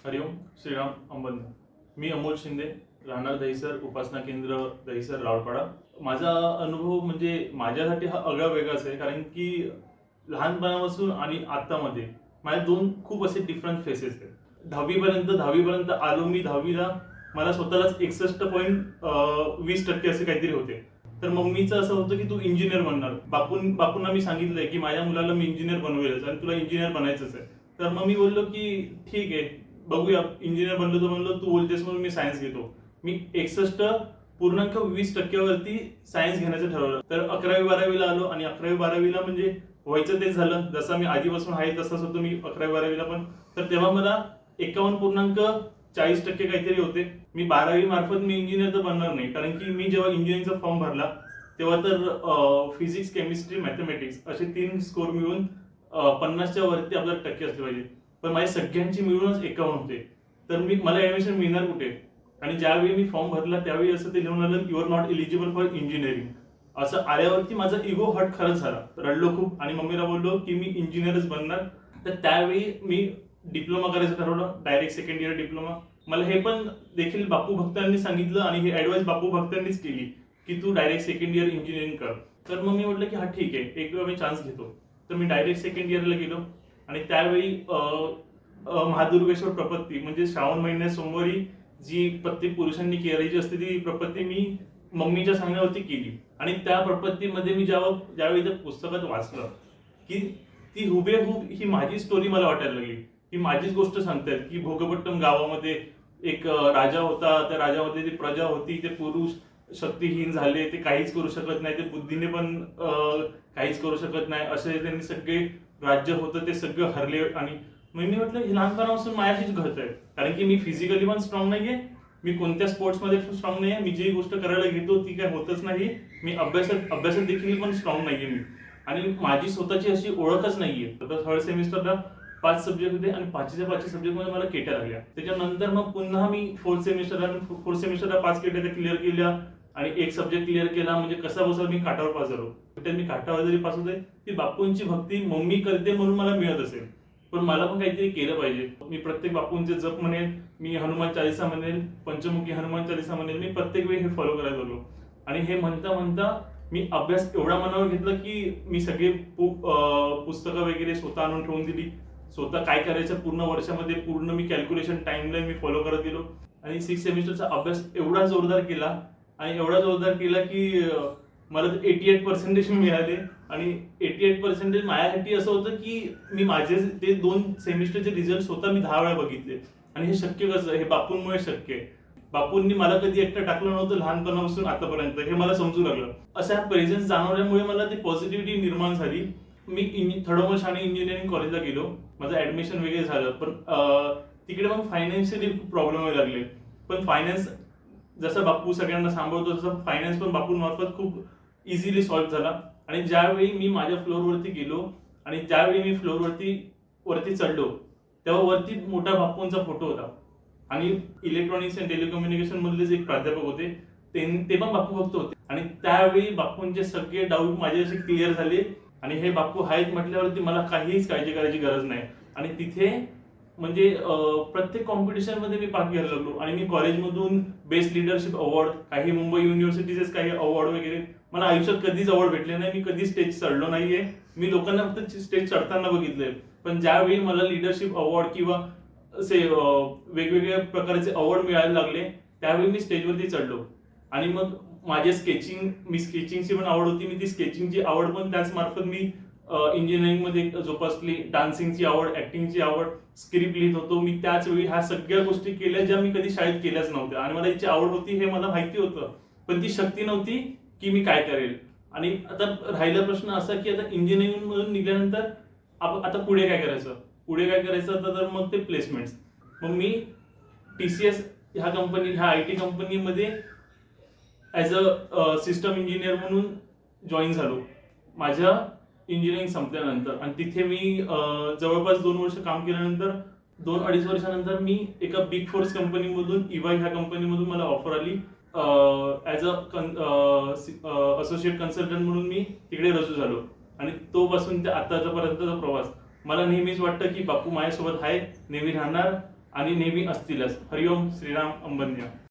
हरिओम श्रीराम अंबन. मी अमोल शिंदे, राहणार दहिसर, उपासना केंद्र दहिसर रावळपाडा. माझा अनुभव म्हणजे माझ्यासाठी हा आगळा वेगळाच आहे, कारण की लहानपणापासून आणि आत्तामध्ये माझे दोन खूप असे डिफरंट फेसेस आहेत. दहावीपर्यंत आलो मी. दहावीला मला स्वतःलाच 61.20% असे काहीतरी होते. तर मम्मीचं असं होतं की तू इंजिनियर बनणार. बापूंना मी सांगितलंय की माझ्या मुलाला मी इंजिनियर बनवेलच आणि तुला इंजिनियर बनायचंच आहे. तर मग मी बोललो की ठीक आहे, बघूया, इंजिनियर बनलो तर म्हणलो, तू बोलतेस म्हणून मी सायन्स घेतो. मी 61.20% सायन्स घेण्याचं ठरवलं. तर 11वी-12वीला आलो आणि 11वी-12वीला म्हणजे व्हायचं तेच झालं. जसं मी आधीपासून आहे तसंच होतो मी 11वी-12वीला पण. तर तेव्हा मला 51.40% काहीतरी होते. मी 12वी मार्फत मी इंजिनियर तर बनणार नाही, कारण की मी जेव्हा इंजिनिअरिंगचा फॉर्म भरला तेव्हा तर फिजिक्स, केमिस्ट्री, मॅथमॅटिक्स असे 3 स्कोर मिळून 50च्या वरती आपल्याला टक्के असले पाहिजे. पण माझी सगळ्यांची मिळूनच 51 होते. तर मला ऍडमिशन मिळणार कुठे? आणि ज्यावेळी मी फॉर्म भरला त्यावेळी असं ते लिहून आलं, you are not eligible for engineering. असं आल्यावरती माझा इगो हर्ट खरंच झाला. रडलो खूप आणि मम्मीला बोललो की मी इंजिनियरच बनणार. तर त्यावेळी मी डिप्लोमा करायचं ठरवलं, डायरेक्ट सेकंड इयर डिप्लोमा. मला हे पण देखील बापू भक्तांनी सांगितलं आणि हे ऍडवाइस बापू भक्तांनीच केली की तू डायरेक्ट सेकंड इयर इंजिनिअरिंग कर. तर मग मी म्हटलं की हा ठीक आहे, एक वेळा मी चान्स घेतो. तर मी डायरेक्ट सेकंड इयरला गेलो आणि त्यावेळी महादुर्गेश्वर प्रपत्ती म्हणजे श्रावण महिन्यात सोमवारी जी प्रत्येक पुरुषांनी करायची असते ती प्रपत्ती मी मम्मीच्या सांगण्यावरती केली. आणि त्या प्रपत्तीमध्ये मी ज्यावेळी त्या पुस्तकात वाचलं की ती हुबेहूब ही माझी स्टोरी मला वाटायला लागली, ही माझीच गोष्ट सांगतायत की भोगपट्टम गावामध्ये एक राजा होता. त्या राजामध्ये ती प्रजा होती, ते पुरुष शक्तिहीन झाले, ते काहीच करू शकत नाही, ते बुद्धीने पण काहीच करू शकत नाही, असे त्यांनी सगळे राज्य होतं ते सगळं हरले. आणि मग मी म्हटलं हे लहानपणापासून माझ्याशीच घडतंय, कारण की मी फिजिकली पण स्ट्रॉंग नाहीये, मी कोणत्या स्पोर्ट्समध्ये स्ट्रॉंग नाहीये, मी जी गोष्ट करायला घेतो ती काय होतच नाही, मी अभ्यासात देखील पण स्ट्रॉंग नाहीये मी. आणि माझी स्वतःची अशी ओळखच नाहीये. तर थर्ड सेमिस्टरला 5 सब्जेक्ट होते आणि 5च्या 5 सब्जेक्टमध्ये मला केट्या लागल्या. त्याच्यानंतर मग पुन्हा मी फोर्थ सेमिस्टरला 5 केट्या क्लिअर केल्या आणि एक सब्जेक्ट क्लिअर केला. म्हणजे कसा बसा मी काठावर पास झालो. मी काठावर जरी पास होते ती बापूंची भक्ती मम्मी करते म्हणून मला मिळत असेल, पण मला पण काहीतरी केलं पाहिजे. मी प्रत्येक बापूंचे जप म्हणेल, मी हनुमान चालीसा म्हणेल, पंचमुखी हनुमान चालीसा म्हणेल, मी प्रत्येक वेळी हे फॉलो करायला लागलो. आणि हे म्हणता म्हणता मी अभ्यास एवढा मनावर घेतला की मी सगळे पुस्तकं वगैरे स्वतः आणून ठेवून दिली. स्वतः काय करायचं पूर्ण वर्षामध्ये पूर्ण मी कॅल्क्युलेशन टाइमलाईन मी फॉलो करत गेलो. आणि 6 सेमिस्टरचा अभ्यास एवढा जोरदार केला की मला 88% मिळाले. आणि 88% माझ्यासाठी असं होतं की मी माझे ते 2 सेमिस्टरचे रिझल्ट स्वतः मी 10 वेळा बघितले. आणि हे शक्य कसं? हे बापूंमुळे शक्य आहे. बापूंनी मला कधी एकटं टाकलं नव्हतं लहानपणापासून आतापर्यंत, हे मला समजू लागलं. अशा प्रेझेन्स जाणवल्यामुळे मला ती पॉझिटिव्हिटी निर्माण झाली. मी थर्ड ठाणे इंजिनिअरिंग कॉलेजला गेलो, माझं ऍडमिशन वगैरे झालं. पण तिकडे मग फायनान्शियली खूप प्रॉब्लेम व्हायला लागले. पण फायनान्स जसं बापू सगळ्यांना सांभाळतो तसं फायनान्स पण बापूंमार्फत खूप इझिली सॉल्व्ह झाला. आणि ज्यावेळी मी माझ्या फ्लोअरवरती गेलो आणि ज्यावेळी मी वरती चढलो तेव्हा वरती मोठा बापूंचा फोटो होता. आणि इलेक्ट्रॉनिक्स अँड टेलिकम्युनिकेशन मधले एक प्राध्यापक होते, ते पण बापू भक्त होते. आणि त्यावेळी बापूंचे सगळे डाऊट माझे असे क्लिअर झाले. आणि हे बापू आहेत म्हटल्यावरती मला काहीच काळजी करायची गरज नाही. आणि तिथे म्हणजे प्रत्येक कॉम्पिटिशन मध्ये मी भाग घ्यायला लागलो. आणि मी कॉलेजमधून बेस्ट लिडरशिप अवॉर्ड, काही मुंबई युनिव्हर्सिटीचे काही अवॉर्ड वगैरे, मला आयुष्यात कधीच अवॉर्ड भेटले नाही. मी कधी स्टेज चढलो नाहीये. मी लोकांना फक्त स्टेज चढताना बघितलंय. पण ज्यावेळी मला लिडरशिप अवॉर्ड किंवा असे वेगवेगळ्या प्रकारचे अवॉर्ड मिळायला लागले त्यावेळी मी स्टेजवरती चढलो. आणि मग माझे स्केचिंगची पण आवड होती. मी ती स्केचिंगची आवड पण त्याच मार्फत मी इंजिनिअरिंग मध्ये जोपासली. डान्सिंगची आवड, ऍक्टिंगची आवड, स्क्रिप्ट लिहित होतो मी. त्याच वेळी ह्या सगळ्या गोष्टी केल्या ज्या मी कधी शाळेत केल्याच नव्हत्या. आणि मला याची आवड होती हे मला माहिती होतं, पण ती शक्ती नव्हती की मी काय करेल. आणि आता राहिला प्रश्न असा की आता इंजिनिअरिंग मधून निघाल्यानंतर आता पुढे काय करायचं तर मग ते प्लेसमेंट्स. मग मी TCS ह्या IT कंपनीमध्ये ऍज अ सिस्टम इंजिनियर म्हणून जॉईन झालो माझ्या इंजिनिअरिंग संपल्यानंतर. आणि तिथे मी जवळपास 2 वर्ष काम केल्यानंतर 2-2.5 वर्षानंतर मी एका बिग फोर्स कंपनीमधून EY ह्या कंपनीमधून मला ऑफर आली. ऍज अ असोसिएट कन्सल्टंट म्हणून मी तिकडे रजू झालो. आणि तोपासून ते आतापर्यंतचा प्रवास मला नेहमीच वाटतं की बापू माझ्यासोबत आहे, नेहमी राहणार. आणि नेहमी असतीलच. हरिओम श्रीराम अंबन्य.